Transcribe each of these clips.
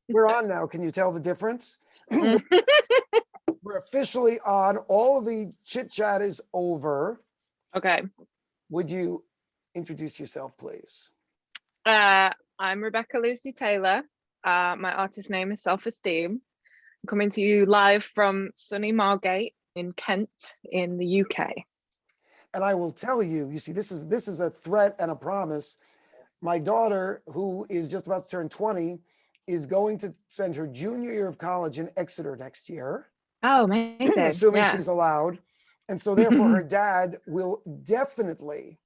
We're on now. Can you tell the difference? Mm. We're officially on. All of the chit chat is over. Okay. Would you introduce yourself, please? I'm Rebecca Lucy Taylor. My artist name is Self Esteem. I'm coming to you live from sunny Margate in Kent in the UK. And I will tell you, you see, this is a threat and a promise. My daughter, who is just about to turn 20, is going to spend her junior year of college in Exeter next year. Oh, amazing. Assuming Yeah. she's allowed. And so therefore her dad will definitely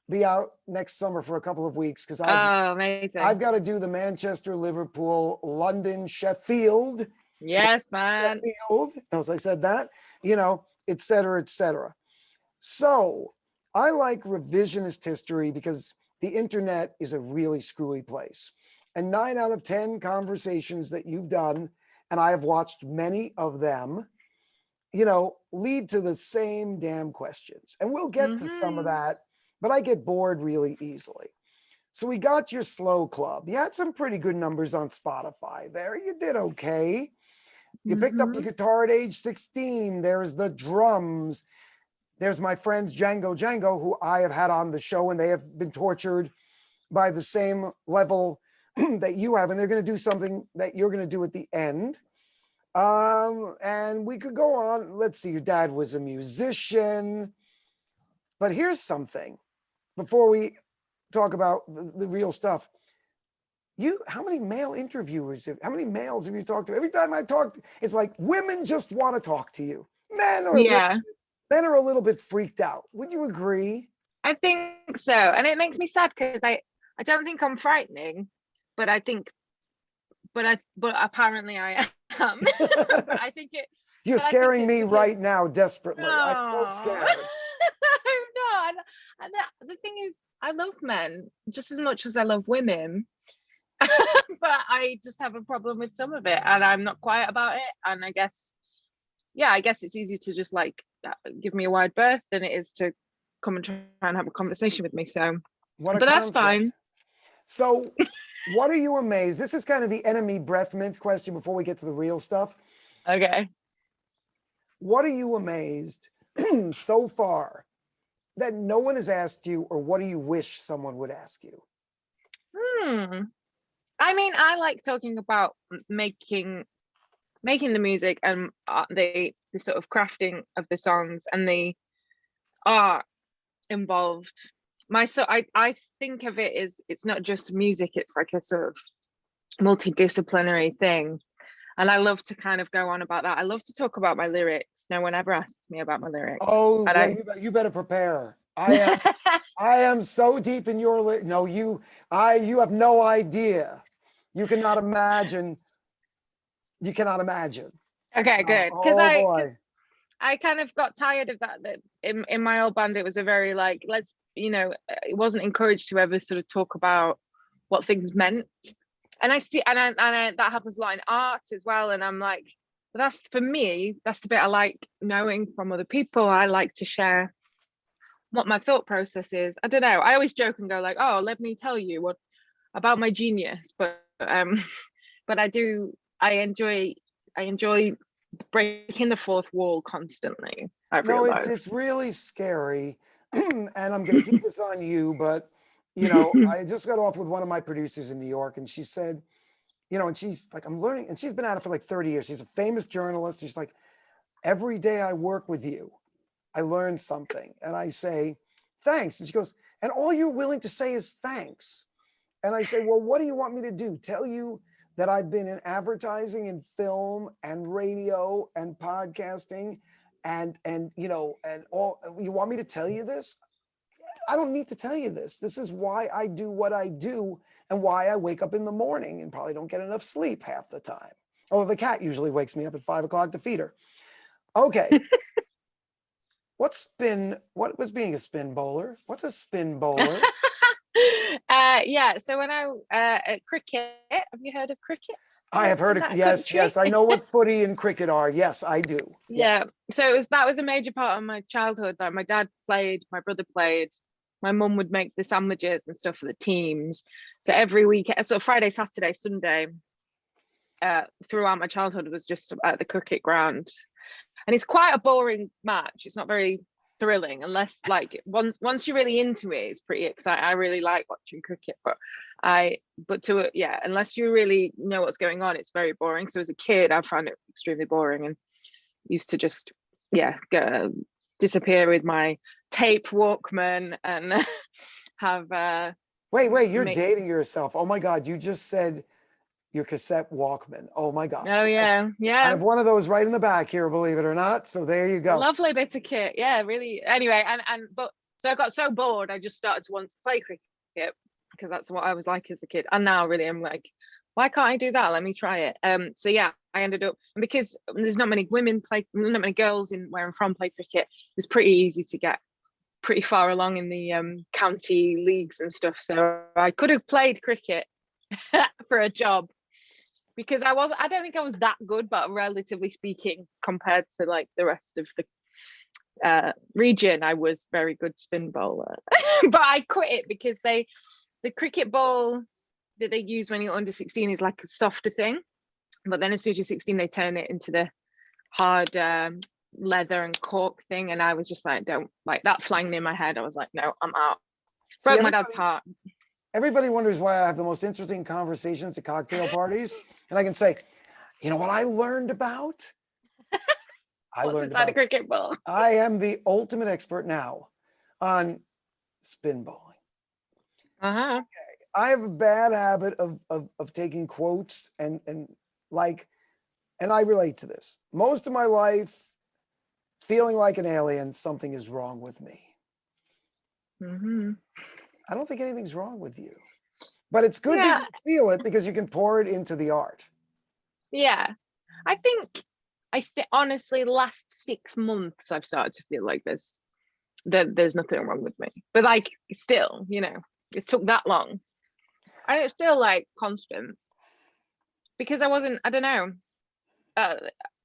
be out next summer for a couple of weeks because amazing. I've got to do the Manchester, Liverpool, London, Sheffield. Yes, man. Sheffield, as I said that, et cetera, et cetera. So I like revisionist history because the internet is a really screwy place. And 9 out of 10 conversations that you've done, and I have watched many of them, lead to the same damn questions. And we'll get to some of that, but I get bored really easily. So we got your slow club. You had some pretty good numbers on Spotify there. You did okay. You picked up your guitar at age 16. There's the drums. There's my friends Django, who I have had on the show, and they have been tortured by the same level that you have. And they're going to do something that you're going to do at the end. And we could go on. Let's see, your dad was a musician. But here's something before we talk about the real stuff. How many male interviewers, how many males have you talked to? Every time I talk, it's like women just want to talk to you. Men are a little bit freaked out. Would you agree? I think so. And it makes me sad because I don't think I'm frightening, but apparently I am. But I think it. You're scaring me right now desperately. No. I'm so scared. No, and the thing is, I love men just as much as I love women. But I just have a problem with some of it, and I'm not quiet about it. And I guess it's easy to just like give me a wide berth than it is to come and try and have a conversation with me. So, but that's fine. So, what are you amazed? This is kind of the enemy breath mint question before we get to the real stuff. Okay. What are you amazed so far that no one has asked you, or what do you wish someone would ask you? I mean, I like talking about making the music and the sort of crafting of the songs and the art involved. I think of it as it's not just music, it's like a sort of multidisciplinary thing. And I love to kind of go on about that. I love to talk about my lyrics. No one ever asks me about my lyrics. Oh, well, you better prepare. I am so deep in your you have no idea. You cannot imagine. Okay, good. Because I kind of got tired of that in my old band, it was a very like, it wasn't encouraged to ever sort of talk about what things meant. And I see, and that happens a lot in art as well. And I'm like, that's for me, that's the bit I like knowing from other people. I like to share what my thought process is. I don't know. I always joke and go like, oh, let me tell you what about my genius. But I enjoy breaking the fourth wall constantly. It's really scary. And I'm going to keep this on you, but I just got off with one of my producers in New York, and she said, and she's like, I'm learning, and she's been at it for like 30 years. She's a famous journalist. She's like, every day I work with you, I learn something. And I say, thanks. And she goes, and all you're willing to say is thanks. And I say, well, what do you want me to do? Tell you that I've been in advertising and film and radio and podcasting and all, you want me to tell you this? I don't need to tell you this. This is why I do what I do and why I wake up in the morning and probably don't get enough sleep half the time. Oh, the cat usually wakes me up at 5 o'clock to feed her. Okay. What was being a spin bowler? What's a spin bowler? So when I at cricket, have you heard of cricket? I have heard of yes. I know what footy and cricket are. Yes, I do. Yeah. Yes. So that was a major part of my childhood. Like my dad played, my brother played, my mum would make the sandwiches and stuff for the teams. So every week, so Friday, Saturday, Sunday, throughout my childhood was just at the cricket ground, and it's quite a boring match. It's not very thrilling unless like once you're really into it, it's pretty exciting. I really like watching cricket, but unless you really know what's going on, it's very boring. So as a kid, I found it extremely boring and used to just go disappear with my tape Walkman and have wait, you're dating yourself. Oh my God, you just said your cassette Walkman. Oh my gosh. Oh yeah, I have one of those right in the back here, believe it or not. So there you go. Lovely bit of kit. Yeah, really. Anyway, but so I got so bored, I just started to want to play cricket because that's what I was like as a kid. And now really I'm like, why can't I do that? Let me try it. So yeah, I ended up, and because there's not many not many girls in where I'm from play cricket, it was pretty easy to get pretty far along in the county leagues and stuff. So I could have played cricket for a job, because I don't think I was that good, but relatively speaking, compared to like the rest of the region, I was very good spin bowler. But I quit it because the cricket ball that they use when you're under 16 is like a softer thing, but then as soon as you're 16 they turn it into the hard leather and cork thing, and I was just like, don't, like that flying in my head. I was like, no, I'm out. Broke my dad's heart. Everybody wonders why I have the most interesting conversations at cocktail parties, and I can say, you know what I learned about? I learned about a cricket ball. I am the ultimate expert now on spin bowling. Uh-huh. Okay. I have a bad habit of taking quotes and I relate to this. Most of my life, feeling like an alien, something is wrong with me. Mm-hmm. I don't think anything's wrong with you, but it's good that you feel it because you can pour it into the art. Yeah, I think honestly, last 6 months I've started to feel like there's nothing wrong with me, but like still, it took that long, and it's still like constant because I don't know.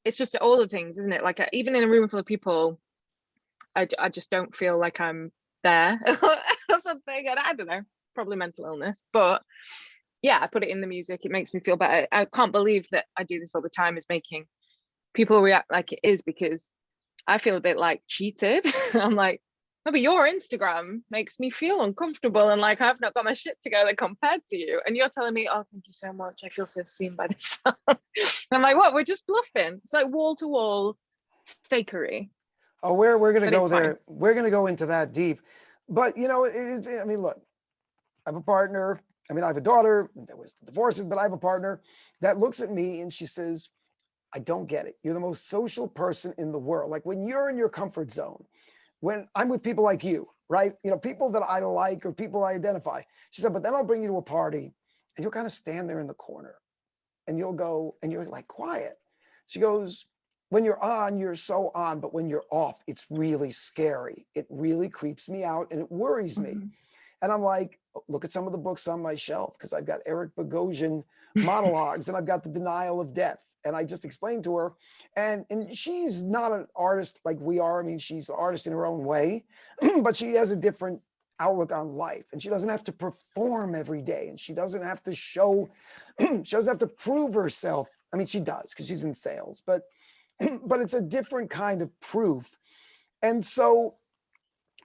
It's just all the things, isn't it? Like even in a room full of people, I just don't feel like I'm there or something. And I don't know, probably mental illness, but yeah, I put it in the music. It makes me feel better. I can't believe that I do this all the time, is making people react like it is, because I feel a bit like cheated. I'm like, no, but your Instagram makes me feel uncomfortable and like I've not got my shit together compared to you. And you're telling me, oh, thank you so much. I feel so seen by this song. I'm like, what? We're just bluffing. It's like wall to wall fakery. Oh, we're gonna go there. Fine. We're gonna go into that deep. But I mean, look, I have a partner. I mean, I have a daughter. There was divorces, but I have a partner that looks at me and she says, I don't get it. You're the most social person in the world. Like when you're in your comfort zone, when I'm with people like you, right? People that I like or people I identify. She said, but then I'll bring you to a party and you'll kind of stand there in the corner and you'll go and you're like quiet. She goes, when you're on, you're so on, but when you're off, it's really scary. It really creeps me out and it worries me. And I'm like, look at some of the books on my shelf, because I've got Eric Bogosian monologues and I've got The Denial of Death. And I just explained to her, and she's not an artist like we are. I mean, she's an artist in her own way, but she has a different outlook on life, and she doesn't have to perform every day, and she doesn't have to show, she doesn't have to prove herself. I mean, she does because she's in sales, but it's a different kind of proof. And so,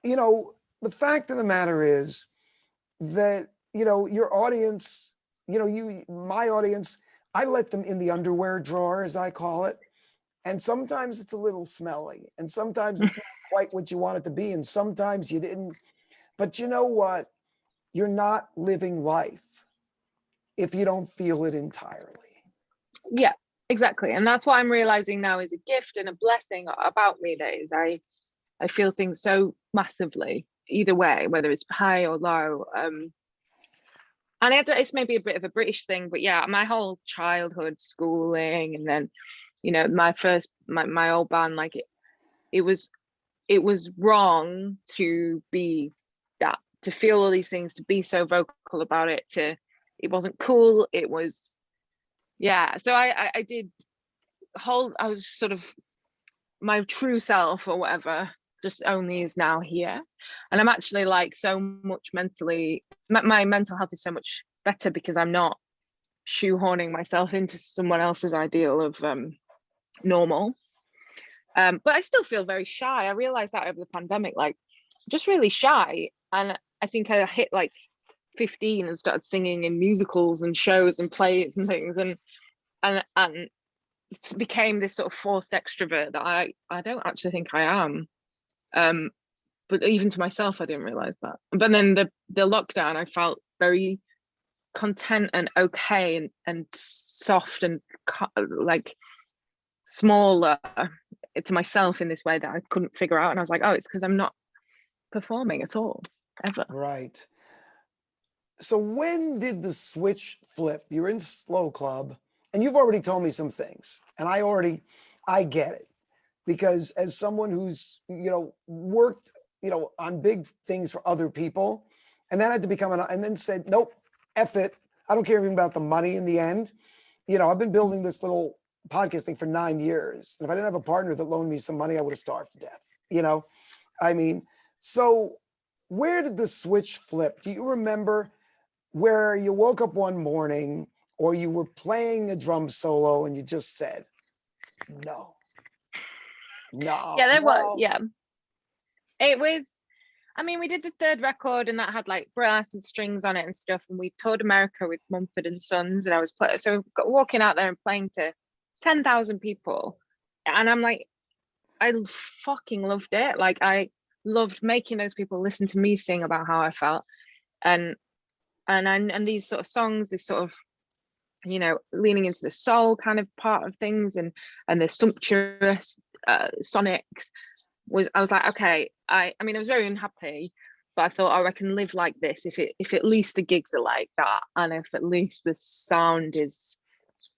the fact of the matter is that, your audience, my audience, I let them in the underwear drawer, as I call it. And sometimes it's a little smelly, and sometimes it's not quite what you want it to be. And sometimes you didn't, but you know what? You're not living life if you don't feel it entirely. Yeah, exactly. And that's what I'm realizing now is a gift and a blessing about me, that is I feel things so massively either way, whether it's high or low. And it's maybe a bit of a British thing, but yeah, my whole childhood, schooling, and then, my old band, like it was wrong to be that, to feel all these things, to be so vocal about it, it wasn't cool. It was, yeah. So I was sort of my true self or whatever, just only is now here. And I'm actually like so much mentally, my mental health is so much better because I'm not shoehorning myself into someone else's ideal of normal. But I still feel very shy. I realized that over the pandemic, like just really shy. And I think I hit like 15 and started singing in musicals and shows and plays and things, and became this sort of forced extrovert that I don't actually think I am. But even to myself, I didn't realize that. But then the lockdown, I felt very content and okay and soft and like smaller to myself in this way that I couldn't figure out. And I was like, oh, it's because I'm not performing at all, ever. Right. So when did the switch flip? You're in Slow Club, and you've already told me some things, and I get it, because as someone who's, worked, on big things for other people, and then had to become and then said, nope, F it. I don't care even about the money in the end. I've been building this little podcast thing for 9 years. And if I didn't have a partner that loaned me some money, I would have starved to death. I mean, so where did the switch flip? Do you remember where you woke up one morning or you were playing a drum solo and you just said, no, Yeah, there was, no. yeah. It was, I mean, we did the third record and that had like brass and strings on it and stuff. And we toured America with Mumford and Sons. And I was walking out there and playing to 10,000 people. And I'm like, I fucking loved it. Like I loved making those people listen to me sing about how I felt. And these sort of songs, this sort of, leaning into the soul kind of part of things and the sumptuous sonics I was like, okay, I mean, I was very unhappy, but I thought, oh, I can live like this if at least the gigs are like that, and if at least the sound is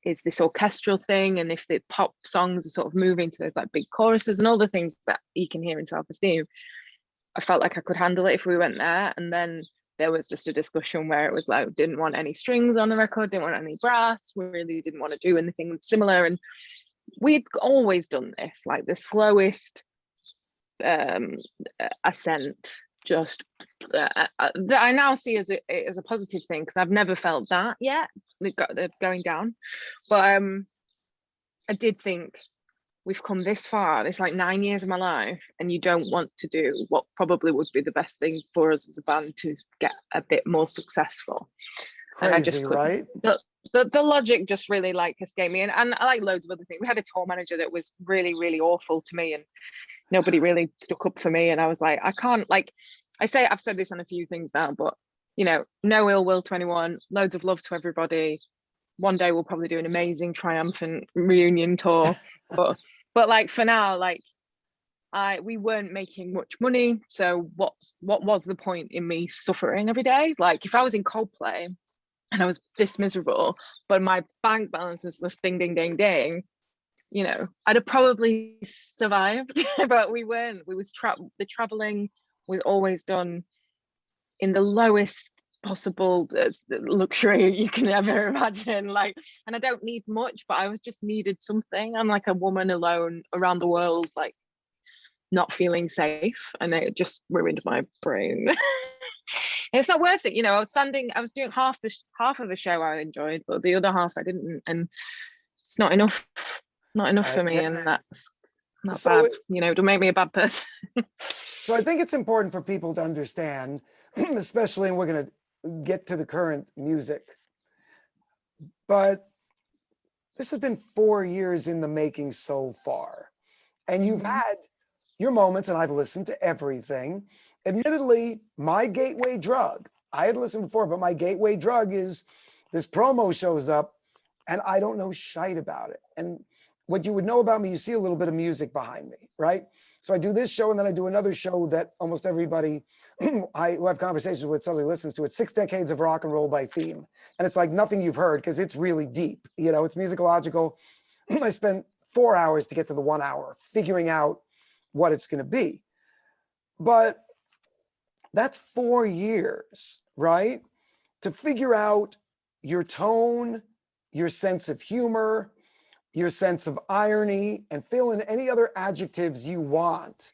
this orchestral thing, and if the pop songs are sort of moving to those like big choruses and all the things that you can hear in Self Esteem, I felt like I could handle it if we went there. And then there was just a discussion where it was like, didn't want any strings on the record, didn't want any brass, we really didn't want to do anything similar. And we'd always done this, like the slowest ascent, just that I now see as a positive thing, because I've never felt that yet, the going down. But I did think we've come this far. It's like 9 years of my life, and you don't want to do what probably would be the best thing for us as a band to get a bit more successful. Crazy, and I just couldn't. Right? The logic just really like escaped me, and I like loads of other things. We had a tour manager that was really, really awful to me, and nobody really stuck up for me. And I was like, I can't, like, I've said this on a few things now, but no ill will to anyone, loads of love to everybody. One day we'll probably do an amazing triumphant reunion tour, but like for now, like we weren't making much money, so what was the point in me suffering every day? Like if I was in Coldplay and I was this miserable, but my bank balance was just ding, ding, ding, ding, I'd have probably survived. But we weren't. The traveling was always done in the lowest possible luxury you can ever imagine. Like, and I don't need much, but I was just needed something. I'm like a woman alone around the world, like not feeling safe, and it just ruined my brain. It's not worth it. I was doing half of the show I enjoyed, but the other half I didn't, and it's not enough for me. And that's not bad, it'll make me a bad person. So I think it's important for people to understand, especially, and we're going to get to the current music, but this has been 4 years in the making so far, and you've had your moments, and I've listened to everything. Admittedly, my gateway drug, I had listened before, but my gateway drug is this promo shows up and I don't know shite about it. And what you would know about me, you see a little bit of music behind me, right? So I do this show, and then I do another show that almost everybody who I have conversations with suddenly listens to. It's 6 Decades of Rock and Roll by Theme. And it's like nothing you've heard, because it's really deep. It's musicological. I spent 4 hours to get to the 1 hour figuring out what it's going to be. But that's 4 years, right? To figure out your tone, your sense of humor, your sense of irony, and fill in any other adjectives you want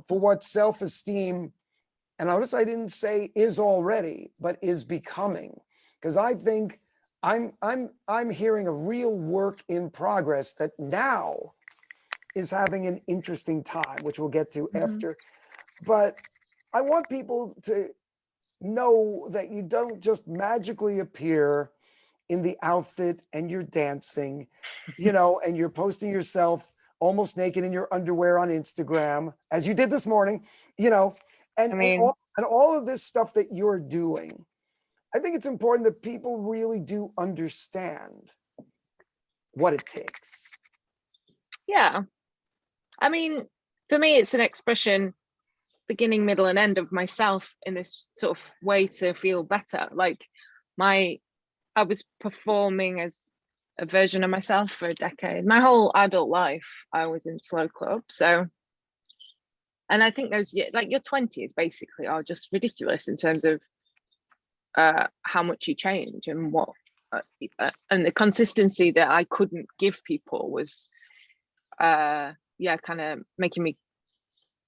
for what self-esteem, and notice I didn't say is already, but is becoming. Because I think I'm hearing a real work in progress that now is having an interesting time, which we'll get to after. But I want people to know that you don't just magically appear in the outfit and you're dancing, and you're posting yourself almost naked in your underwear on Instagram, as you did this morning, I mean, and all of this stuff that you're doing. I think it's important that people really do understand what it takes. yeah. I mean, for me, it's an expression, beginning, middle, and end of myself in this sort of way to feel better. Like I was performing as a version of myself for a decade. My whole adult life, I was in slow club. So, and I think those, like your 20s basically are just ridiculous in terms of how much you change and what, and the consistency that I couldn't give people was, kind of making me,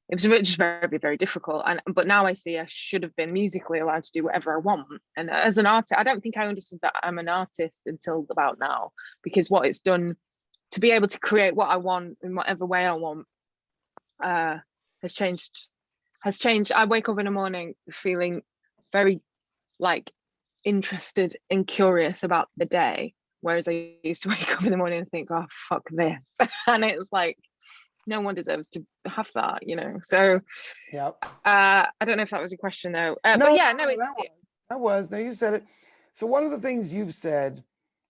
it was just very, very difficult. But now I see I should have been musically allowed to do whatever I want. And as an artist, I don't think I understood that I'm an artist until about now, because what it's done to be able to create what I want in whatever way I want has changed. I wake up in the morning feeling very like interested and curious about the day, whereas I used to wake up in the morning and think, oh fuck this. And it's like, no one deserves to have that, so Yeah. I don't know if that was a question though, No, but yeah, no, no, it's that was. No, you said it. So one of the things you've said,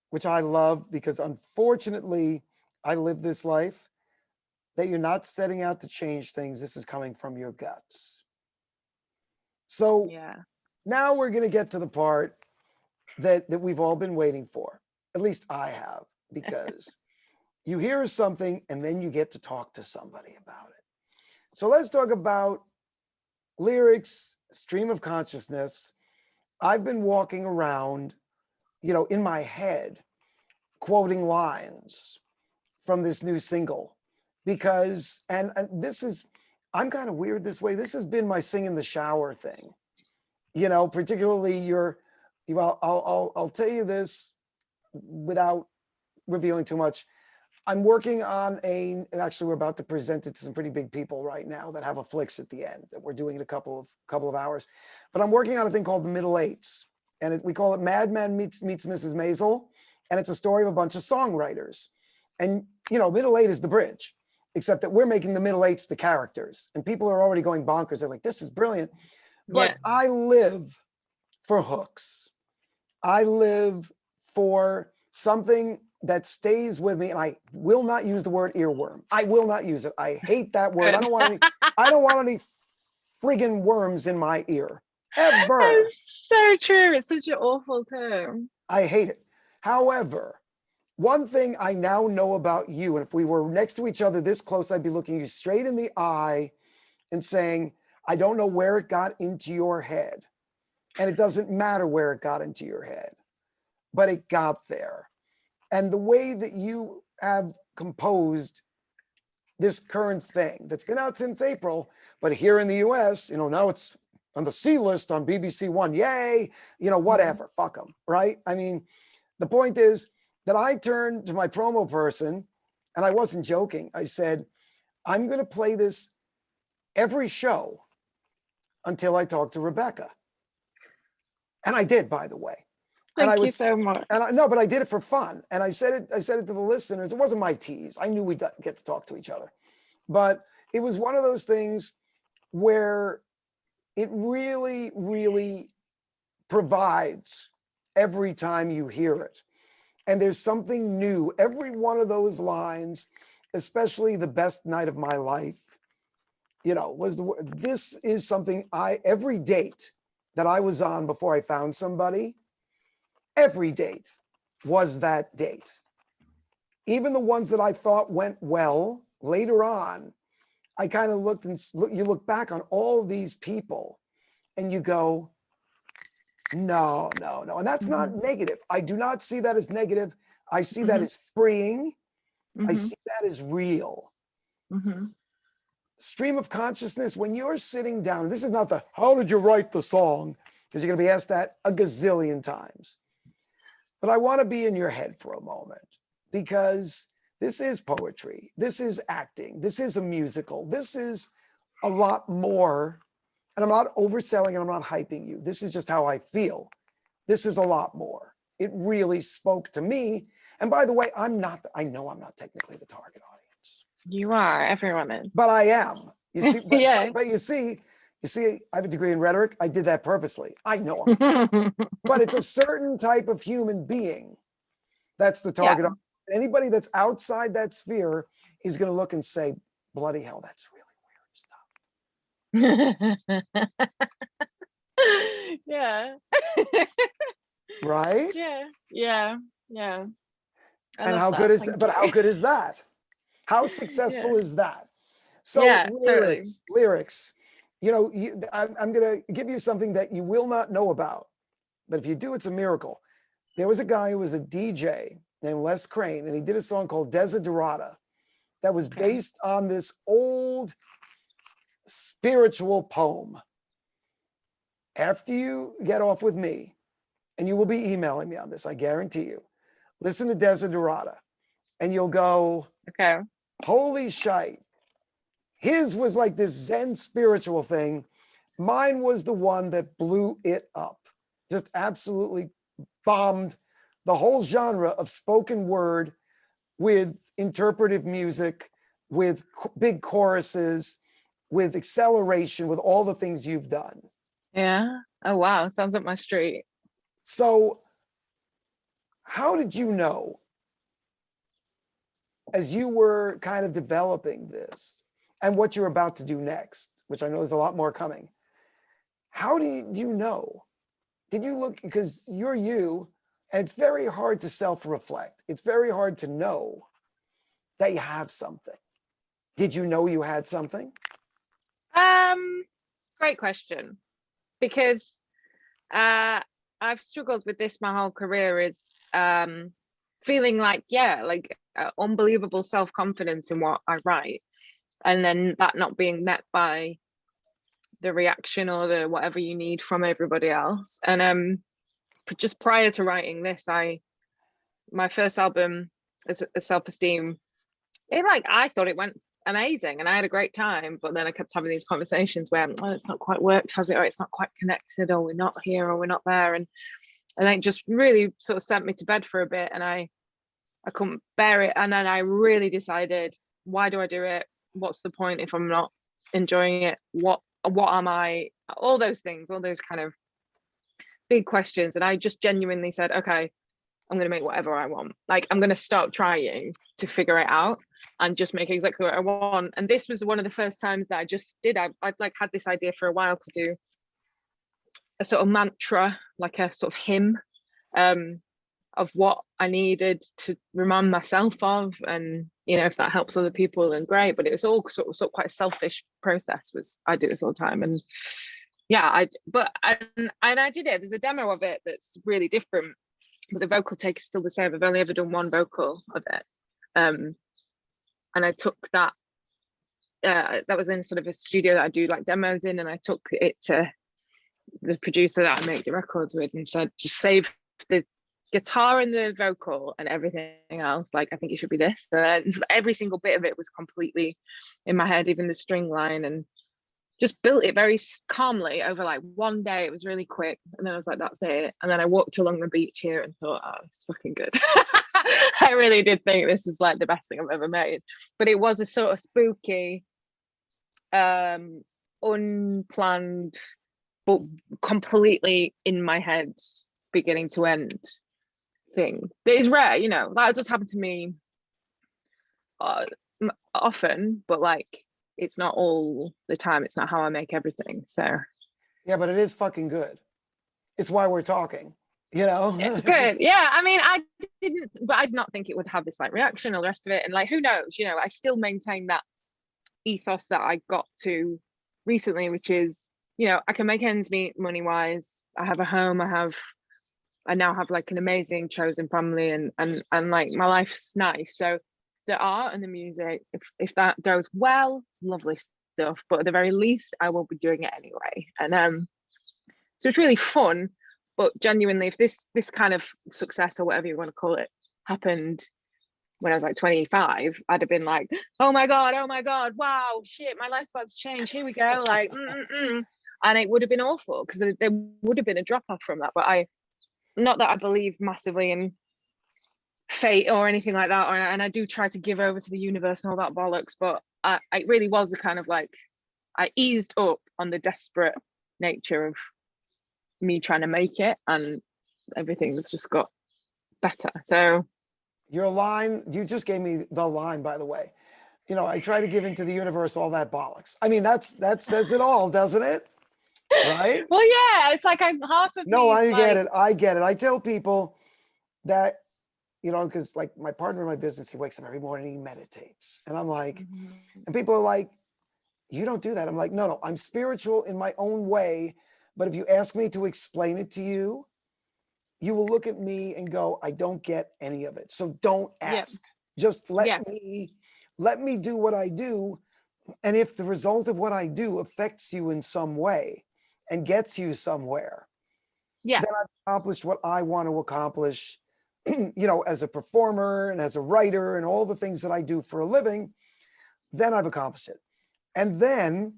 which I love, because unfortunately I live this life, that you're not setting out to change things. This is coming from your guts. So yeah, now we're going to get to the part that we've all been waiting for. At least I have, because you hear something and then you get to talk to somebody about it. So let's talk about lyrics, stream of consciousness. I've been walking around, in my head, quoting lines from this new single because, and this is, I'm kind of weird this way. This has been my sing in the shower thing, particularly I'll tell you this without revealing too much. I'm working on actually we're about to present it to some pretty big people right now that have a flicks at the end that we're doing in a couple of hours. But I'm working on a thing called the Middle Eights, and we call it Mad Men meets Mrs. Maisel, and it's a story of a bunch of songwriters. And Middle Eight is the bridge, except that we're making the Middle Eights the characters, and people are already going bonkers. They're like, "This is brilliant," but I live for hooks. I live for something that stays with me, and I will not use the word earworm. I will not use it. I hate that word. I don't want any friggin' worms in my ear ever. it's so true. It's such an awful term. I hate it. However, one thing I now know about you, and if we were next to each other this close, I'd be looking you straight in the eye and saying, I don't know where it got into your head. And it doesn't matter where it got into your head, but it got there. And the way that you have composed this current thing that's been out since April, but here in the US, now it's on the C list on BBC One. Yay, whatever, fuck them, right? I mean, the point is that I turned to my promo person, and I wasn't joking. I said, I'm going to play this every show until I talk to Rebecca. And I did, by the way. Thank you so much. And no, but I did it for fun. And I said it to the listeners. It wasn't my tease. I knew we'd get to talk to each other. But it was one of those things where it really, really provides every time you hear it. And there's something new. Every one of those lines, especially the best night of my life, this is something every date that I was on before I found somebody, every date was that date. Even the ones that I thought went well later on, I kind of looked and you look back on all these people and you go, no. And that's not negative. I do not see that as negative. I see that as freeing. I see that as real. Stream of consciousness, when you're sitting down, this is not how did you write the song? Because you're going to be asked that a gazillion times. but I want to be in your head for a moment, because this is poetry. This is acting. This is a musical. This is a lot more. And I'm not overselling and I'm not hyping you. This is just how I feel. This is a lot more. It really spoke to me. And by the way, I know I'm not technically the target audience. You are, everyone is. But I am. You see, Yeah. but you see, I have a degree in rhetoric. I did that purposely. I know I'm not the but it's a certain type of human being that's the target. Yeah. Anybody that's outside that sphere is going to look and say, bloody hell, that's really weird stuff. Yeah. Right? Yeah. And how good is but how good is that? How successful is that? So lyrics, totally. lyrics. You know, I'm going to give you something that you will not know about, but if you do, it's a miracle. There was a guy who was a DJ named Les Crane, and he did a song called Desiderata that was based on this old spiritual poem. After you get off with me, and you will be emailing me on this, I guarantee you, listen to Desiderata, and you'll go, okay, holy shite. His was like this Zen spiritual thing. Mine was the one that blew it up. Just absolutely bombed the whole genre of spoken word with interpretive music, with big choruses, with acceleration, with all the things you've done. Yeah. Oh, wow. Sounds up my street. So how did you know, as you were kind of developing this and what you're about to do next, which I know there's a lot more coming, how do you know? Did you look, because you're you, and it's very hard to self-reflect. It's very hard to know that you have something. Did you know you had something? Great question. Because I've struggled with this my whole career, is feeling like, unbelievable self-confidence in what I write, and then that not being met by the reaction or the whatever you need from everybody else. And just prior to writing this, my first album is Self Esteem. I thought it went amazing and I had a great time, but then I kept having these conversations where, oh, it's not quite worked, has it? Or it's not quite connected, or we're not here, or we're not there. And it just really sort of sent me to bed for a bit, and I couldn't bear it. And then I really decided, why do I do it? What's the point if I'm not enjoying it? What am I? All those things, all those kind of big questions. And I just genuinely said, okay, I'm going to make whatever I want. Like, I'm going to stop trying to figure it out and just make exactly what I want. And this was one of the first times that I just did. I'd had this idea for a while to do a sort of mantra, like a sort of hymn, of what I needed to remind myself of. And, if that helps other people, then great. But it was all sort of quite a selfish process. I do this all the time. And yeah, I did it. There's a demo of it that's really different, but the vocal take is still the same. I've only ever done one vocal of it. And I took that, that was in sort of a studio that I do like demos in, and I took it to the producer that I make the records with and said, just save the guitar and the vocal and everything else. Like, I think it should be this. Every single bit of it was completely in my head, even the string line, and just built it very calmly over like one day. It was really quick. And then I was like, that's it. And then I walked along the beach here and thought, oh, it's fucking good. I really did think this is like the best thing I've ever made. But it was a sort of spooky, unplanned, but completely in my head, beginning to end thing. That is rare, that does happen to me often, but like, it's not all the time. It's not how I make everything. So yeah, but it is fucking good. It's why we're talking, Good. Yeah. I mean, I did not think it would have this like reaction or the rest of it. And like, who knows, I still maintain that ethos that I got to recently, which is, I can make ends meet money wise. I have a home. I now have like an amazing chosen family, and like my life's nice. So the art and the music, if that goes well, lovely stuff. But at the very least, I will be doing it anyway. And so it's really fun. But genuinely, if this kind of success or whatever you want to call it happened when I was like 25, I'd have been like, oh my god, wow, shit, my life's about to change, here we go, like and it would have been awful, because there would have been a drop off from that. But not that I believe massively in fate or anything like that, and I do try to give over to the universe and all that bollocks, but it really was a kind of like, I eased up on the desperate nature of me trying to make it, and everything's just got better. So your line, you just gave me the line, by the way. You know, I try to give into the universe all that bollocks. I mean, that says it all, doesn't it? Right? well, yeah, it's like half of No, me is I get like, it. I get it. I tell people that, you know, because like my partner in my business, he wakes up every morning, he meditates. And I'm like, and people are like, you don't do that. I'm like, no, I'm spiritual in my own way. But if you ask me to explain it to you, you will look at me and go, I don't get any of it. So don't yeah, ask. Just yeah, let me do what I do. And if the result of what I do affects you in some way and gets you somewhere, yeah, then I've accomplished what I want to accomplish, you know, as a performer and as a writer and all the things that I do for a living, then I've accomplished it. And then,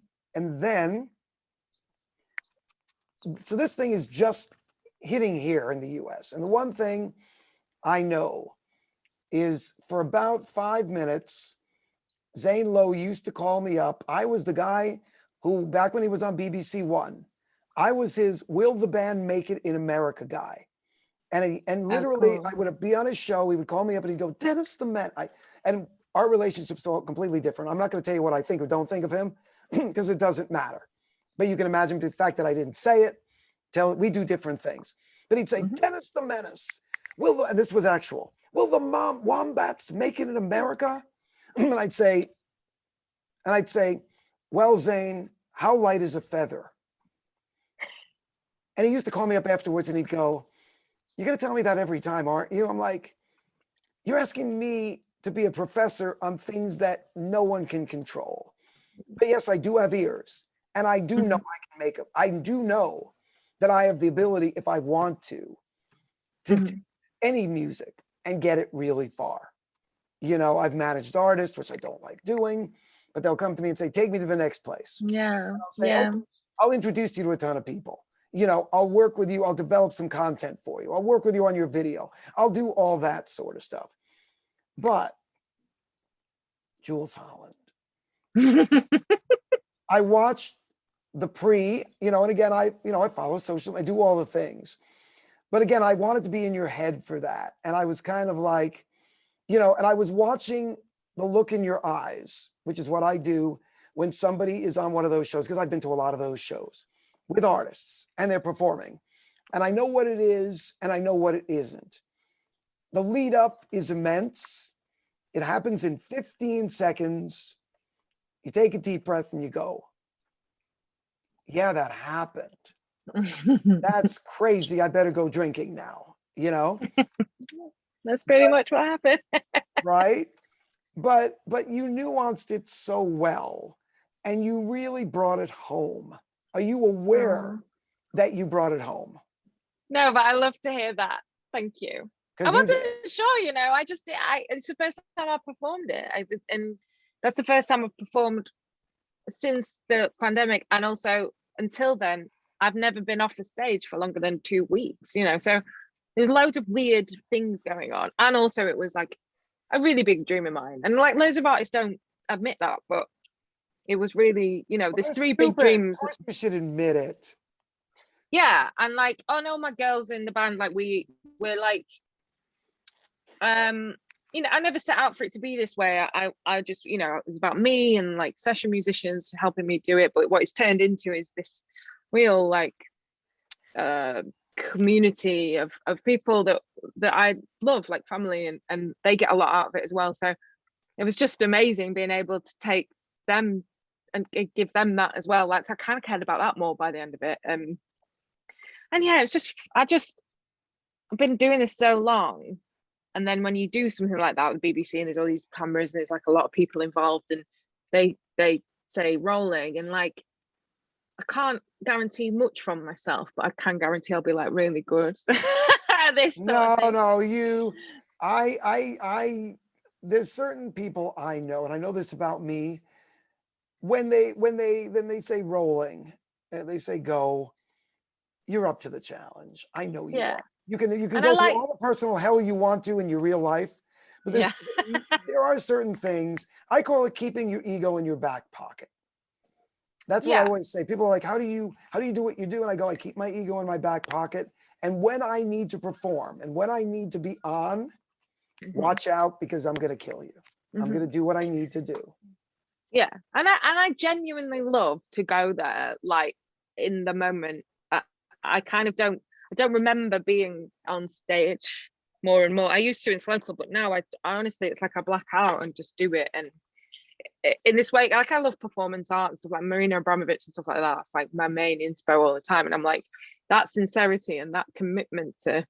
so this thing is just hitting here in the US. And the one thing I know is, for about 5 minutes, Zane Lowe used to call me up. I was the guy who, back when he was on BBC One, I was his "Will the band make it in America" guy. And oh, literally, cool. I would be on his show. He would call me up and he'd go, "Dennis the Met." And our relationship's all completely different. I'm not going to tell you what I think or don't think of him because it doesn't matter. But you can imagine the fact that I didn't say it. We do different things. But he'd say, "Dennis the Menace, and this was actual, will the Wombats make it in America?" and I'd say, "Well, Zane, how light is a feather?" And he used to call me up afterwards and he'd go, "You're going to tell me that every time, aren't you?" I'm like, "You're asking me to be a professor on things that no one can control." But yes, I do have ears, and I do know I can make them. I do know that I have the ability, if I want to take any music and get it really far. You know, I've managed artists, which I don't like doing, but they'll come to me and say, "Take me to the next place." Yeah, And I'll say, yeah. "Okay, I'll introduce you to a ton of people. You know, I'll work with you. I'll develop some content for you. I'll work with you on your video. I'll do all that sort of stuff." But Jules Holland, I watched the you know, and again, I follow social, I do all the things. But again, I wanted to be in your head for that. And I was kind of like, you know, and I was watching the look in your eyes, which is what I do when somebody is on one of those shows, because I've been to a lot of those shows with artists and they're performing. And I know what it is and I know what it isn't. The lead up is immense. It happens in 15 seconds. You take a deep breath and you go, yeah, that happened. That's crazy. I better go drinking now, you know? That's pretty much what happened. Right? But you nuanced it so well and you really brought it home. Are you aware that you brought it home? No, but I love to hear that. Thank you. I Because you wasn't did. sure, you know. It's the first time I performed it. And that's the first time I've performed since the pandemic. And also, until then, I've never been off the stage for longer than 2 weeks, you know. So there's loads of weird things going on. And also, it was like a really big dream of mine. And like loads of artists don't admit that, but it was really, you know, Well, there's that's 3 big stupid. Of dreams. course you should admit it. Yeah. And like, oh no, my girls in the band, like we're like, you know, I never set out for it to be this way. I just, you know, it was about me and like session musicians helping me do it. But what it's turned into is this real like community of people that I love, like family, and they get a lot out of it as well. So it was just amazing being able to take them and give them that as well. Like I kind of cared about that more by the end of it. And yeah, it's just I've been doing this so long. And then when you do something like that with BBC and there's all these cameras and there's like a lot of people involved and they say rolling, and like I can't guarantee much from myself, but I can guarantee I'll be like really good at this sort of thing. No, I, there's certain people I know, and I know this about me. When they say rolling, they say go, you're up to the challenge. I know you Yeah. are. You can And I go through like, all the personal hell you want to in your real life, but yeah. there are certain things. I call it keeping your ego in your back pocket. That's what I Yeah. always say. People are like, how do you do what you do? And I go, I keep my ego in my back pocket. And when I need to perform and when I need to be on, watch out, because I'm going to kill you. I'm going to do what I need to do. Yeah. And I genuinely love to go there, like in the moment. I kind of I don't remember being on stage more and more. I used to in Slow Club, but now I honestly, it's like I black out and just do it. And in this way, like I love performance art and stuff like Marina Abramovich and stuff like that. It's like my main inspo all the time. And I'm like, that sincerity and that commitment to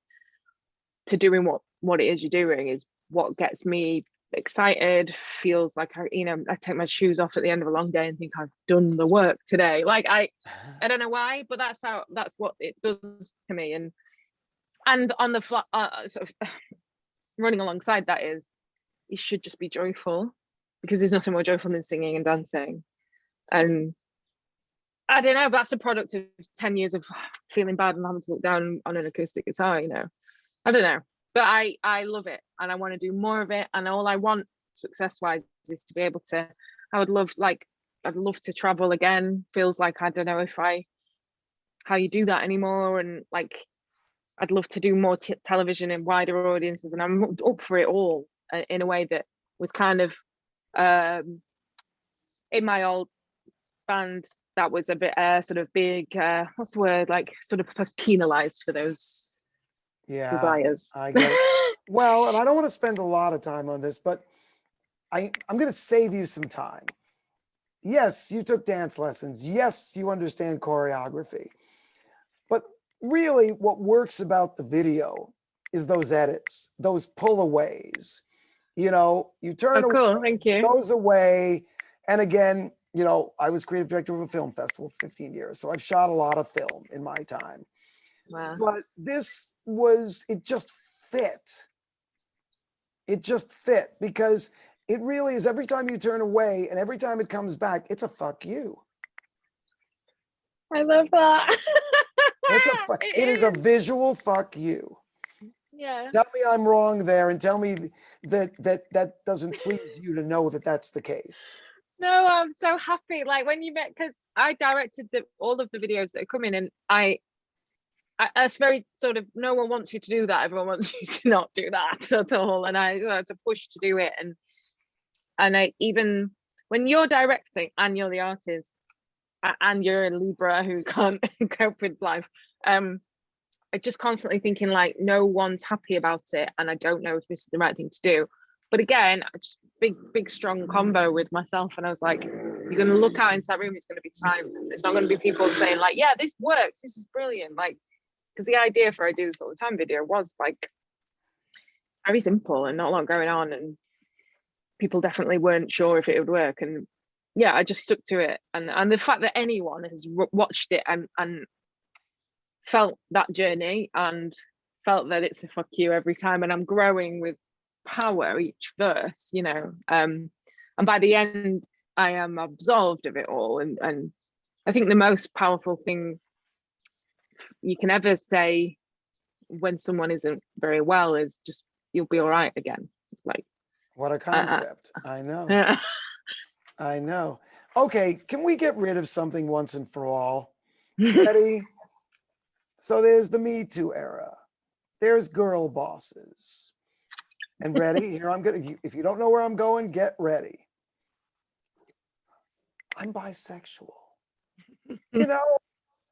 doing what it is you're doing is what gets me excited. Feels like I take my shoes off at the end of a long day and think I've done the work today. Like I don't know why, but that's what it does to me. And on the sort of running alongside that is, you should just be joyful, because there's nothing more joyful than singing and dancing. And I don't know, that's a product of 10 years of feeling bad and having to look down on an acoustic guitar, I don't know, but I love it and I want to do more of it. And all I want success wise is to be able to, I'd love to travel again. Feels like, I don't know how you do that anymore. And like, I'd love to do more television and wider audiences. And I'm up for it all in a way that was kind of, in my old band, that was a bit sort of big, what's the word, like sort of penalized for those desires. I get it. Well, and I don't want to spend a lot of time on this, but I'm going to save you some time. Yes, you took dance lessons. Yes, you understand choreography. But really, what works about the video is those edits, those pullaways. You turn Oh, away, cool. Thank you. goes away. And again, I was creative director of a film festival for 15 years. So I've shot a lot of film in my time. Wow. But it just fit. It just fit because it really is, every time you turn away and every time it comes back, it's a fuck you. I love that. It is a visual fuck you. Yeah. Tell me I'm wrong there, and tell me that doesn't please you to know that that's the case. No, I'm so happy. Like when you met, because I directed all of the videos that are coming, and it's very sort of, no one wants you to do that. Everyone wants you to not do that at all. And I had to push to do it. And I, even when you're directing and you're the artist and you're a Libra who can't cope with life, I just constantly thinking like, no one's happy about it. And I don't know if this is the right thing to do. But again, just big, strong combo with myself. And I was like, you're going to look out into that room. It's going to be time. It's not going to be people saying like, yeah, this works. This is brilliant. Like, because the idea for I do this all the time video was like very simple and not a lot going on. And people definitely weren't sure if it would work. And yeah, I just stuck to it. And the fact that anyone has watched it and felt that journey and felt that it's a fuck you every time, and I'm growing with power each verse, and by the end I am absolved of it all. And I think the most powerful thing you can ever say when someone isn't very well is just, you'll be all right again. Like, what a concept. I know. Yeah. I know. Okay, can we get rid of something once and for all? Ready? So there's the Me Too era. There's girl bosses. And ready? Here I'm gonna, if you don't know where I'm going, get ready. I'm bisexual.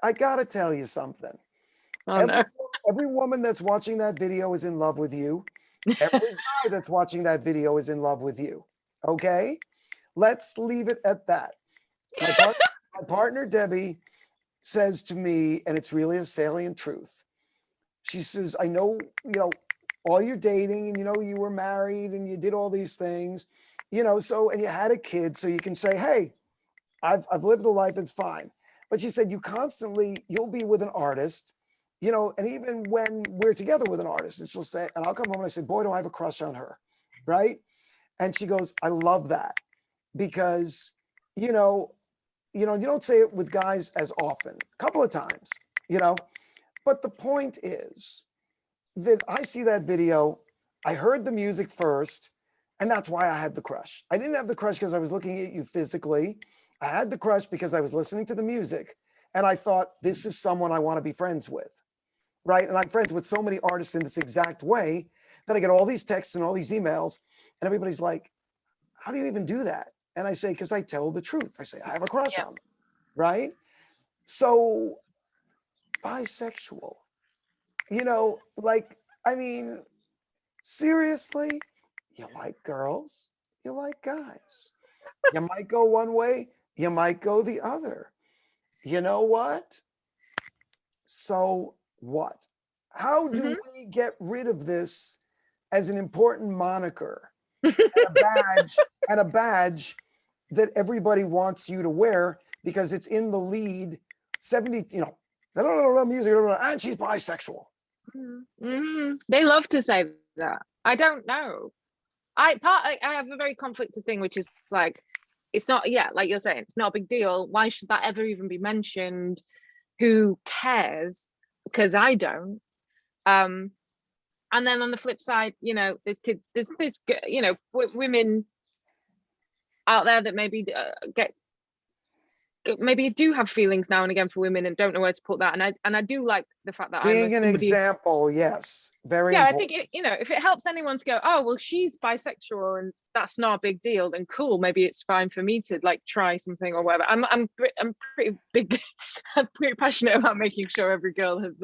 I gotta tell you something. Oh, no. Every woman that's watching that video is in love with you. Every guy that's watching that video is in love with you. Okay? Let's leave it at that. My partner, Debbie, says to me, and it's really a salient truth. She says, I know, all your dating, and you were married and you did all these things, so, and you had a kid, so you can say, hey, I've lived a life, it's fine. But she said, you'll be with an artist, and even when we're together with an artist, and she'll say, and I'll come home and I say, boy, do I have a crush on her. Right. And she goes, I love that because, you don't say it with guys as often, a couple of times, but the point is that I see that video, I heard the music first, and that's why I had the crush. I didn't have the crush because I was looking at you physically. I had the crush because I was listening to the music and I thought, this is someone I want to be friends with. Right. And I'm friends with so many artists in this exact way that I get all these texts and all these emails, and everybody's like, how do you even do that? And I say, because I tell the truth. I say, I have a crush on them. Right. So bisexual, seriously, you like girls, you like guys. You might go one way, you might go the other. You know what? So what? How do we get rid of this as an important moniker and a badge that everybody wants you to wear because it's in the lead 70, they don't know about music, and she's bisexual. They love to say that. I don't know. I have a very conflicted thing, which is like, it's not, like you're saying, it's not a big deal. Why should that ever even be mentioned? Who cares? Because I don't. And then on the flip side, there's women out there that maybe maybe do have feelings now and again for women and don't know where to put that. And I do like the fact that being an example. Yes, very important. I think if it helps anyone to go, oh well, she's bisexual and that's not a big deal, then cool, maybe it's fine for me to like try something or whatever. I'm pretty big I'm pretty passionate about making sure every girl has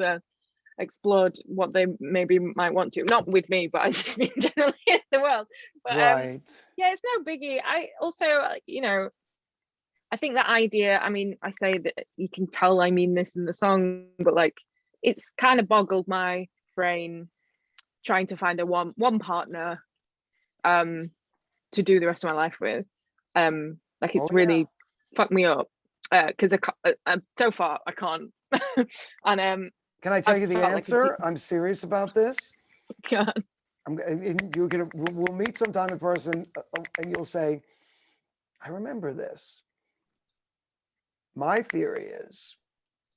explored what they maybe might want to, not with me, but I just mean generally in the world. But right. It's no biggie. I also I think that idea, I mean, I say that you can tell I mean this in the song, but like it's kind of boggled my brain trying to find a one partner to do the rest of my life with. Like it's really fucked me up because so far I can't. And can I tell you the answer? I'm serious about this. God. We'll meet sometime in person and you'll say, I remember this. My theory is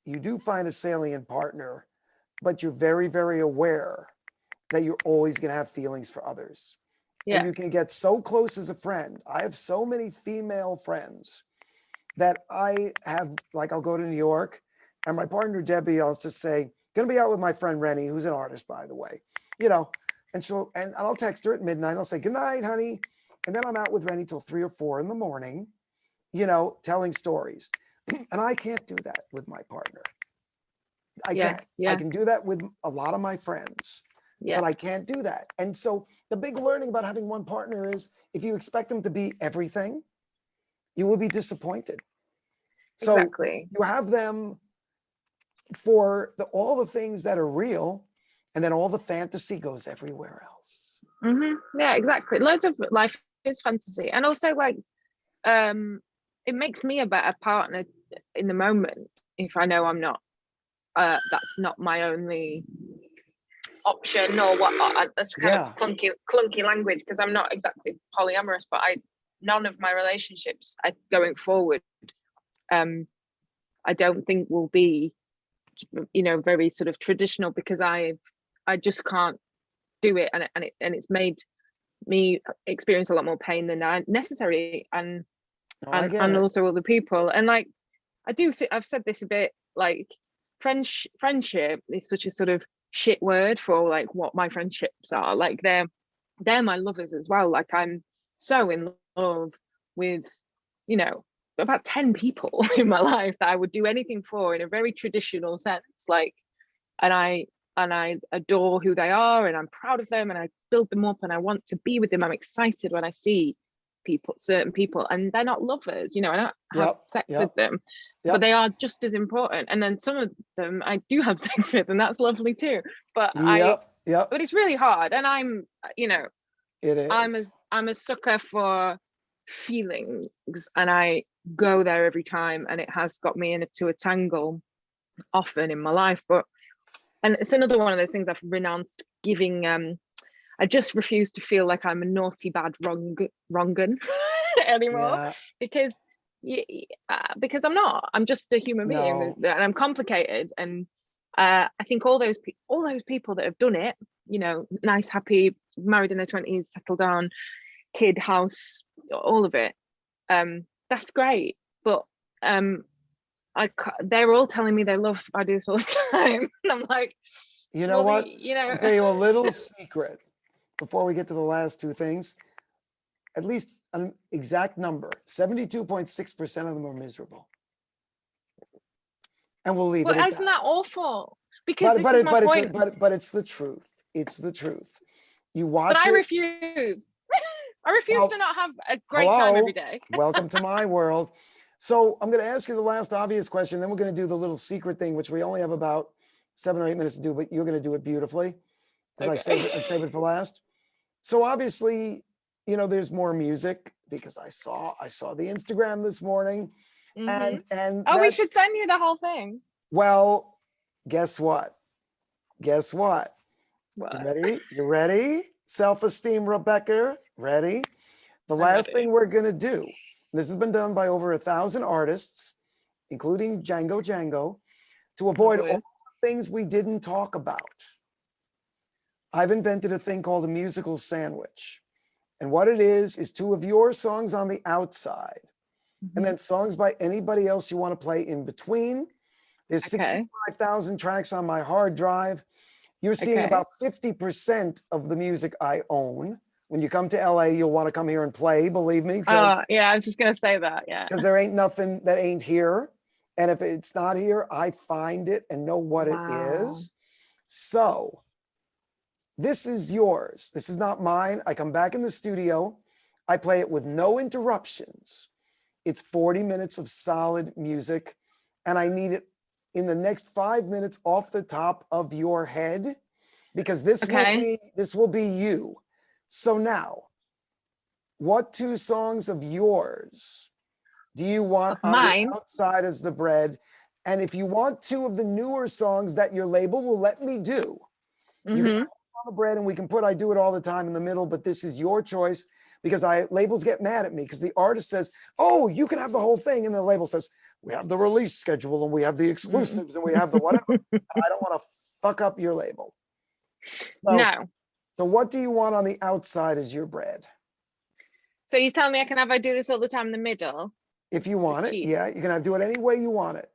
you do find a salient partner, but you're very, very aware that you're always going to have feelings for others. Yeah. And you can get so close as a friend. I have so many female friends that I have, like, I'll go to New York and my partner, Debbie, I'll just say, going to be out with my friend, Rennie, who's an artist, by the way, and I'll text her at midnight. I'll say, good night, honey. And then I'm out with Rennie till 3 or 4 in the morning, telling stories. And I can't do that with my partner. I can't. I can do that with a lot of my friends, but I can't do that. And so the big learning about having one partner is if you expect them to be everything, you will be disappointed. So you have them for all the things that are real, and then all the fantasy goes everywhere else. Yeah, exactly. Loads of life is fantasy. And also like, it makes me a better partner in the moment if I know I'm not that's not my only option or what. That's kind of clunky language because I'm not exactly polyamorous, but none of my relationships going forward I don't think will be very sort of traditional because I just can't do it, and it's made me experience a lot more pain than necessary, and also other people. And like I do think I've said this a bit, like friendship is such a sort of shit word for like what my friendships are. Like they're my lovers as well. Like I'm so in love with about 10 people in my life that I would do anything for in a very traditional sense, like, and I adore who they are and I'm proud of them and I build them up and I want to be with them. I'm excited when I see certain people, and they're not lovers, I don't have sex with them, but they are just as important. And then some of them I do have sex with, and that's lovely too. But but it's really hard, and I'm it is. I'm a sucker for feelings, and I go there every time, and it has got me into a tangle often in my life. And it's another one of those things I've renounced giving. I just refuse to feel like I'm a naughty, bad, wrongun anymore, Yeah. because I'm not. I'm just a human being, No. and I'm complicated. And I think all those people that have done it, nice, happy, married in their 20s, settled down, kid, house, all of it. That's great, but they're all telling me they love I do this all the time, and I'm like, You know what? I'll tell you a little secret before we get to the last two things. At least an exact number, 72.6% of them are miserable. And we'll leave it at isn't that. that awful? Because this is my point. But it's the truth. It's the truth. You watch But I it. refuse. I refuse to not have a great time every day. Welcome to my world. So I'm going to ask you the last obvious question. Then we're going to do the little secret thing, which we only have about 7 or 8 minutes to do, but you're going to do it beautifully because Okay. I save it for last. So obviously, there's more music because I saw the Instagram this morning, and we should send you the whole thing. Well, guess what? What? You ready? Self Esteem, Rebecca. Ready? The last thing we're gonna do. This has been done by over 1,000 artists, including Django, to avoid all the things we didn't talk about. I've invented a thing called a musical sandwich. And what it is 2 of your songs on the outside, and then songs by anybody else you want to play in between. There's 65,000 tracks on my hard drive. You're seeing about 50% of the music I own. When you come to LA, you'll want to come here and play, believe me. Oh, yeah, I was just going to say that, yeah. Because there ain't nothing that ain't here. And if it's not here, I find it and know what it is. So this is yours. This is not mine. I come back in the studio. I play it with no interruptions. It's 40 minutes of solid music. And I need it in the next 5 minutes off the top of your head, because this will be you. So now, what 2 songs of yours do you want on the outside as the bread? And if you want 2 of the newer songs that your label will let me do, you can put on the bread, and we can put I Do It All the Time in the middle, but this is your choice, because labels get mad at me because the artist says, oh, you can have the whole thing. And the label says, we have the release schedule and we have the exclusives and we have the whatever. I don't want to fuck up your label. So what do you want on the outside as your bread? So you tell me I can have I Do This All the Time in the middle? If you want it, yeah, you can do it any way you want it.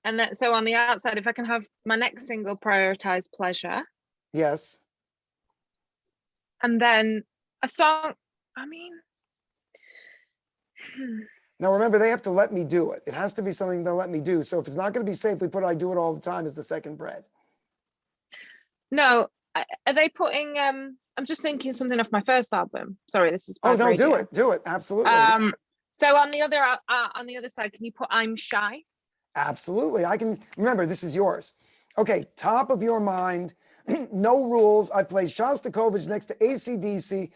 And then, so on the outside, if I can have my next single, Prioritize Pleasure. Yes. And then a song, Now remember, they have to let me do it. It has to be something they'll let me do. So if it's not going to be safe, we put I Do It All the Time as the second bread. No, are they putting, I'm just thinking something off my first album. Sorry, this is bad radio. Do it. Absolutely. So on the other side, can you put I'm Shy? Absolutely. I can. Remember, this is yours. Okay, top of your mind, no rules. I play Shostakovich next to AC/DC,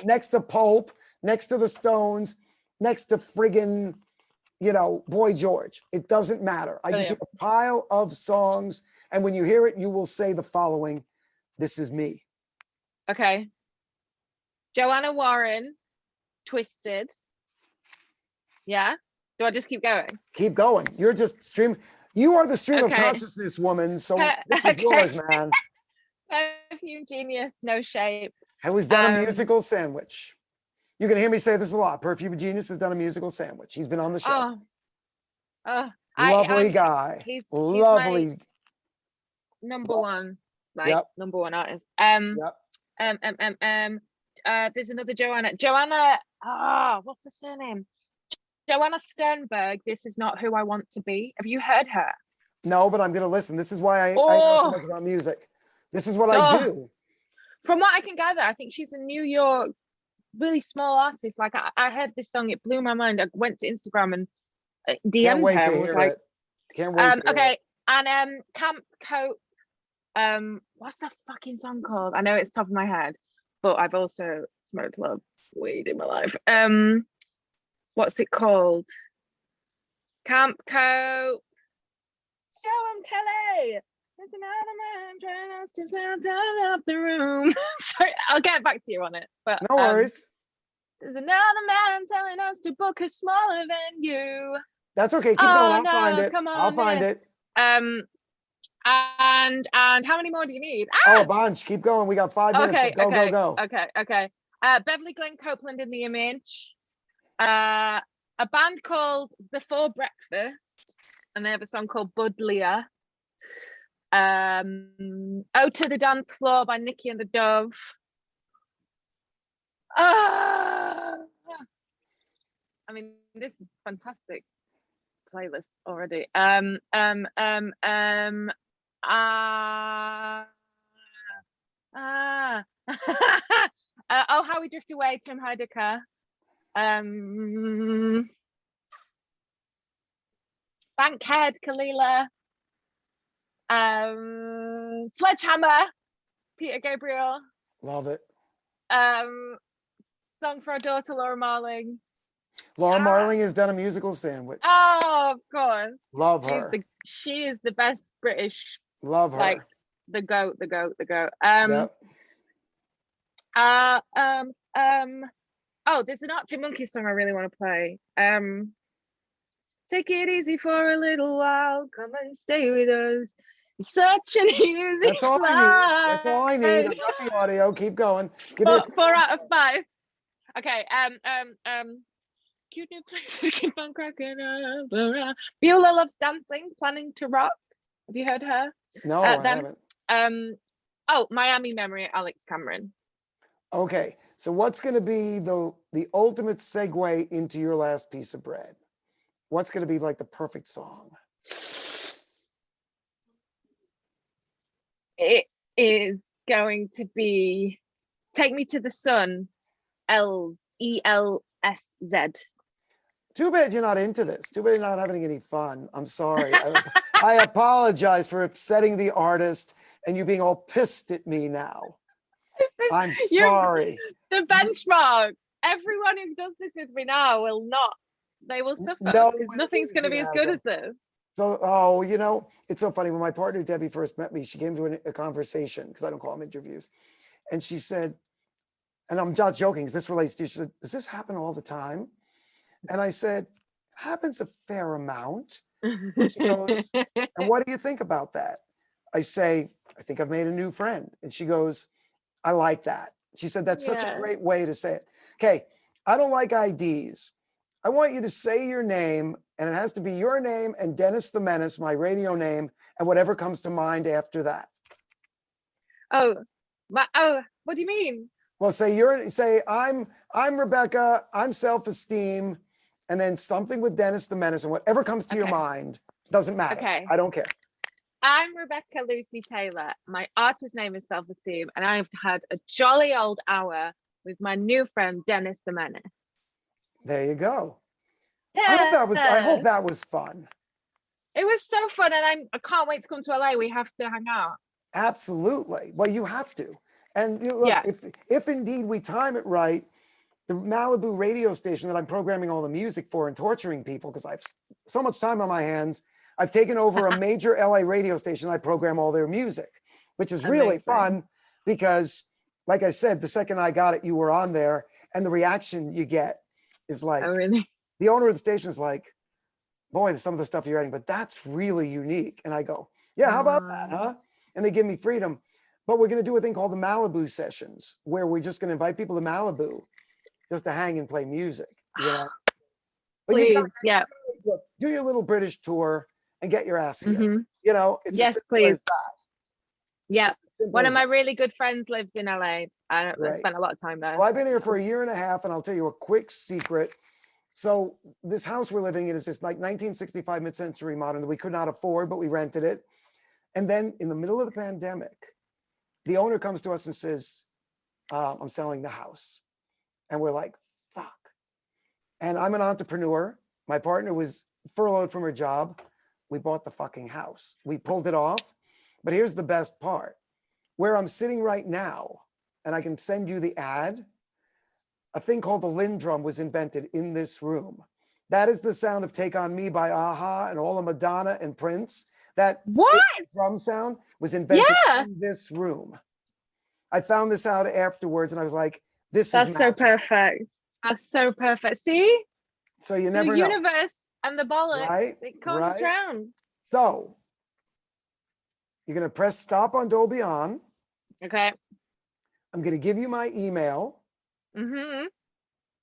next to Pope, next to the Stones, next to friggin', Boy George. It doesn't matter. I just get a pile of songs, and when you hear it, you will say the following: this is me. Okay. Joanna Warren, Twisted. Yeah? Do I just keep going? Keep going. You're just stream. You are the stream of consciousness woman. So this is yours, man. Perfume Genius, No Shape. I was done a musical sandwich. You're going to hear me say this a lot. Perfume Genius has done a musical sandwich. He's been on the show. Lovely guy. He's lovely. Number one, number one artist. There's another Joanna. What's her surname? Joanna Sternberg, This Is Not Who I Want to Be. Have you heard her? No, but I'm going to listen. This is why I know so much about music. This is what I do. From what I can gather, I think she's a New York, really small artist. Like I heard this song, it blew my mind. I went to Instagram and DM'd her. And was like, can't wait to hear it. And Camp Cope, what's that fucking song called? I know it's top of my head, but I've also smoked a lot of weed in my life. What's it called? Camp Cope. Show 'em Kelly. There's another man trying us to sound down up the room. Sorry, I'll get back to you on it. But No worries. there's another man telling us to book a smaller venue. That's okay. Keep going. I'll find it. Come on, I'll find it. And how many more do you need? Oh, a bunch. Keep going. We got 5 minutes. Okay, Go, go, go. Okay. Beverly Glenn Copeland in the Image. A band called Before Breakfast, and they have a song called Budlier. Oh to the Dance Floor by Nikki and the Dove. I mean, this is fantastic playlist already. Oh, How We Drift Away, Tim Heidecker. Bankhead, Kalila. Sledgehammer, Peter Gabriel. Love it. Song for our daughter, Laura Marling. Laura Marling has done a musical sandwich. Oh, of course. Love her. She is the best British. Love her. Like the goat. Yep. Oh, there's an Arctic Monkeys song I really want to play. Take it easy for a little while. Come and stay with us. It's such an easy That's all I need. That's all I need. I got the audio. Keep going. Four out of 5. Okay. Cute new places keep on cracking up around. Beulah Loves Dancing, Planning to Rock. Have you heard her? No, I haven't. Miami Memory, Alex Cameron. Okay, so what's going to be the ultimate segue into your last piece of bread? What's going to be like the perfect song? It is going to be Take Me to the Sun, ELSZ. Too bad you're not into this. Too bad you're not having any fun. I'm sorry. I apologize for upsetting the artist and you being all pissed at me now. I'm sorry. The benchmark. Everyone who does this with me now will not. They will suffer because nothing's going to be as good as this. So, it's so funny. When my partner Debbie first met me, she came to a conversation, because I don't call them interviews. And she said, and I'm not joking, because this relates to you. She said, does this happen all the time? And I said, it happens a fair amount. She goes, and what do you think about that? I say, I think I've made a new friend. And she goes, I like that. She said, that's such a great way to say it. Okay, I don't like IDs. I want you to say your name, and it has to be your name and Dennis the Menace, my radio name, and whatever comes to mind after that. What do you mean? Well, say I'm Rebecca, I'm Self Esteem, and then something with Dennis the Menace, and whatever comes to your mind, doesn't matter. Okay. I don't care. I'm Rebecca Lucy Taylor. My artist name is Self Esteem, and I've had a jolly old hour with my new friend Dennis the Menace. There you go. Yeah. I hope that was fun. It was so fun, and I can't wait to come to LA. We have to hang out. Absolutely. Well, you have to. And look, if indeed we time it right, the Malibu radio station that I'm programming all the music for and torturing people, because I have so much time on my hands, I've taken over a major LA radio station. I program all their music, which is really fun because, like I said, the second I got it, you were on there, and the reaction you get is like, oh, really? The owner of the station is like, boy, some of the stuff you're writing, but that's really unique. And I go, yeah, how about that, huh? And they give me freedom. But we're going to do a thing called the Malibu sessions, where we're just going to invite people to Malibu just to hang and play music. But please, look, do your little British tour and get your ass here. Mm-hmm. It's yes, please. Yeah. One of my really good friends lives in LA. I spent a lot of time there. Well, I've been here for a year and a half, and I'll tell you a quick secret. So this house we're living in is just like 1965 mid-century modern that we could not afford, but we rented it. And then in the middle of the pandemic, the owner comes to us and says, I'm selling the house. And we're like, fuck. And I'm an entrepreneur. My partner was furloughed from her job. We bought the fucking house. We pulled it off. But here's the best part. Where I'm sitting right now, and I can send you the ad, a thing called the Lindrum was invented in this room. That is the sound of Take On Me by Aha and all of Madonna and Prince. That What? drum sound was invented Yeah. in this room. I found this out afterwards and I was like, this That's is so magic. perfect. That's so perfect. See? So you never the know. universe and the bollocks, Right? it comes round. So you're going to press stop on Dolby On. Okay. I'm going to give you my email. Mm-hmm.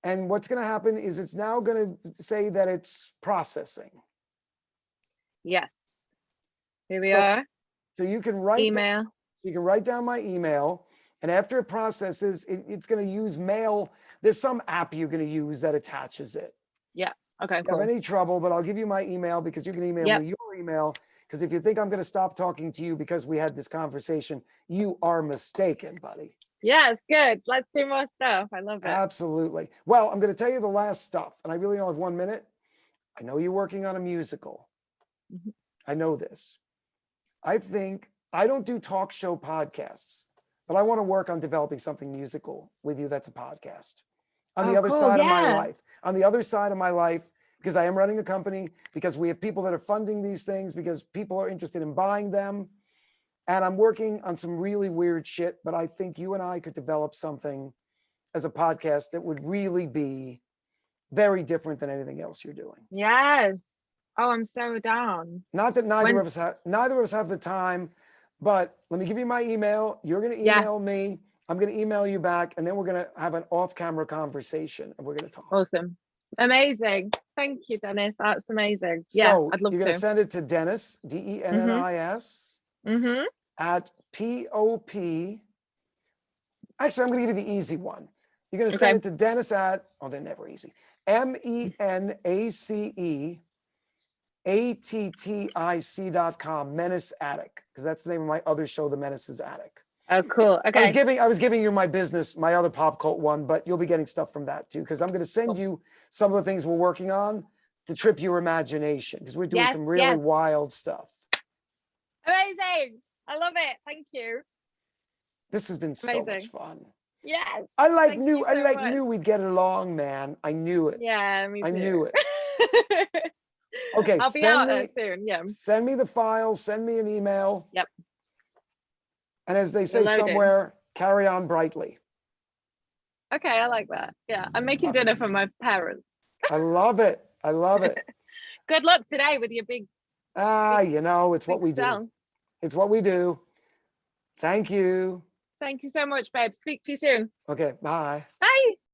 And what's going to happen is it's now going to say that it's processing. Yes. Here we are. So you can write email. So you can write down my email, and after it processes, it's going to use mail. There's some app you're going to use that attaches it. Yeah. Okay, If you cool. have any trouble, but I'll give you my email because you can email me your email. Because if you think I'm going to stop talking to you because we had this conversation, you are mistaken, buddy. Yes, good. Let's do more stuff. I love it. Absolutely. Well, I'm going to tell you the last stuff, and I really only have 1 minute. I know you're working on a musical. Mm-hmm. I know this. I think I don't do talk show podcasts, but I want to work on developing something musical with you that's a podcast. On the other side of my life, on the other side of my life, because I am running a company, because we have people that are funding these things, because people are interested in buying them. And I'm working on some really weird shit, but I think you and I could develop something as a podcast that would really be very different than anything else you're doing. Yes. Oh, I'm so down. Not that neither of us have the time, but let me give you my email. You're going to email me. I'm going to email you back, and then we're going to have an off-camera conversation, and we're going to talk. Awesome. Amazing. Thank you, Dennis. That's amazing. So I'd love you're to. going to send it to Dennis, Dennis, at POP. Actually, I'm going to give you the easy one. You're going to send it to Dennis at, oh, they're never easy. MENACEATTIC.com, Menace Attic, because that's the name of my other show, The Menace's Attic. Oh, cool. Okay. I was giving you my business, my other pop cult one, but you'll be getting stuff from that too, because I'm going to send you some of the things we're working on to trip your imagination, because we're doing some really wild stuff. Amazing. I love it. Thank you. This has been so much fun. Yes. I knew we'd get along, man. I knew it. Yeah, me too. I knew it. Okay, I'll be out there soon. Yeah. Send me the file, send me an email. Yep. And as they say somewhere, carry on brightly. Okay, I like that. Yeah, I'm making dinner for my parents. I love it. I love it. Good luck today with your big. You know, it's what we do. It's what we do. Thank you. Thank you so much, babe. Speak to you soon. Okay, bye. Bye.